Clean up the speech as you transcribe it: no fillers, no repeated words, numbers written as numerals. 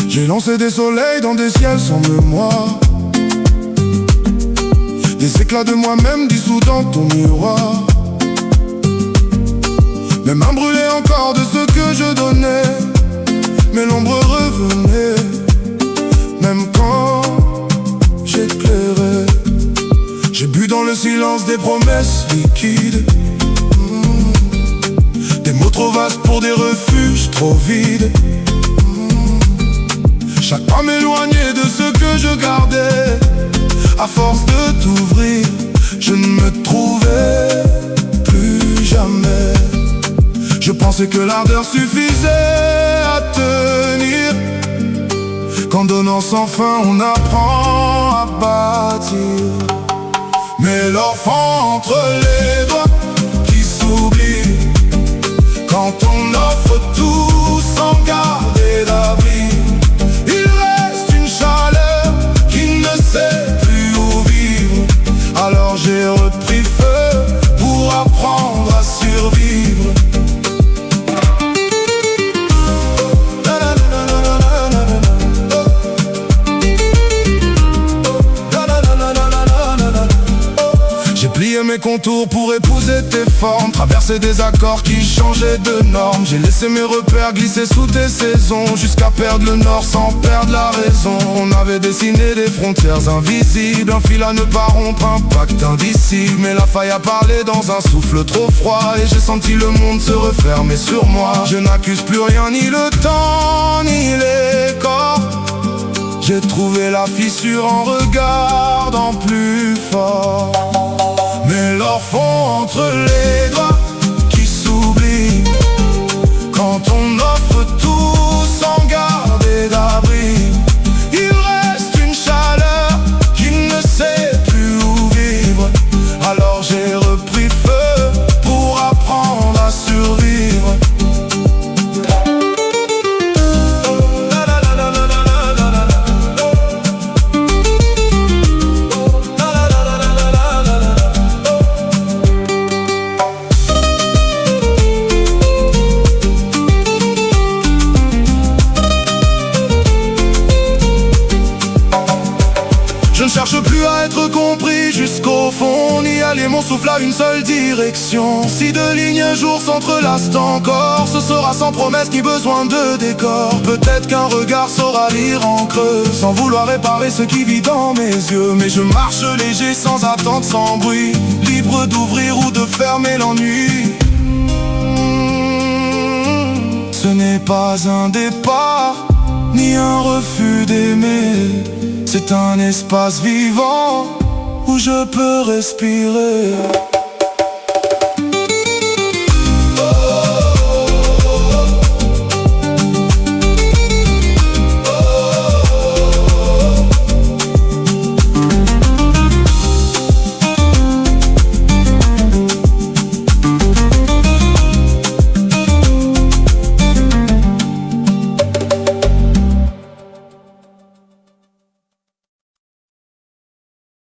J'ai lancé des soleils dans des ciels sans mémoire, des éclats de moi-même dissous dans ton miroir. Mes mains brûlaient encore de ce que je donnais, mais l'ombre revenait, même quand j'éclairais. J'ai bu dans le silence des promesses liquides, des mots trop vastes pour des refuges trop vides. Chaque pas m'éloignait de ce que je gardais. À force de t'ouvrir, je ne me trouvais plus jamais. Je pensais que l'ardeur suffisait à tenir, qu'en donnant sans fin on apprend à bâtir. Mais l'enfant entre les doigts qui s'oublie, quand on offre tout sans garder d'abri, alors j'ai repris feu pour apprendre à survivre. J'ai plié mes contours pour épouser tes formes, traversé des accords qui changeaient de normes. J'ai laissé mes repères glisser sous tes saisons, jusqu'à perdre le nord sans perdre la raison. On avait dessiné des frontières invisibles, un fil à ne pas rompre, un pacte indicible. Mais la faille a parlé dans un souffle trop froid, et j'ai senti le monde se refermer sur moi. Je n'accuse plus rien, ni le temps, ni les corps. J'ai trouvé la fissure en regardant plus fort. Mais l'enfant entre les doigts qui s'oublie, quand on offre tout sans garder d'abri, il reste une chaleur qui ne sait plus où vivre. Alors j'ai repris feu pour apprendre à survivre. Je ne cherche plus à être compris jusqu'au fond, ni aller mon souffle à une seule direction. Si deux lignes jour s'entrelacent encore, ce sera sans promesse ni besoin de décor. Peut-être qu'un regard saura lire en creux, sans vouloir réparer ce qui vit dans mes yeux. Mais je marche léger, sans attente, sans bruit, libre d'ouvrir ou de fermer l'ennui. Ce n'est pas un départ, ni un refus d'aimer. C'est un espace vivant où je peux respirer.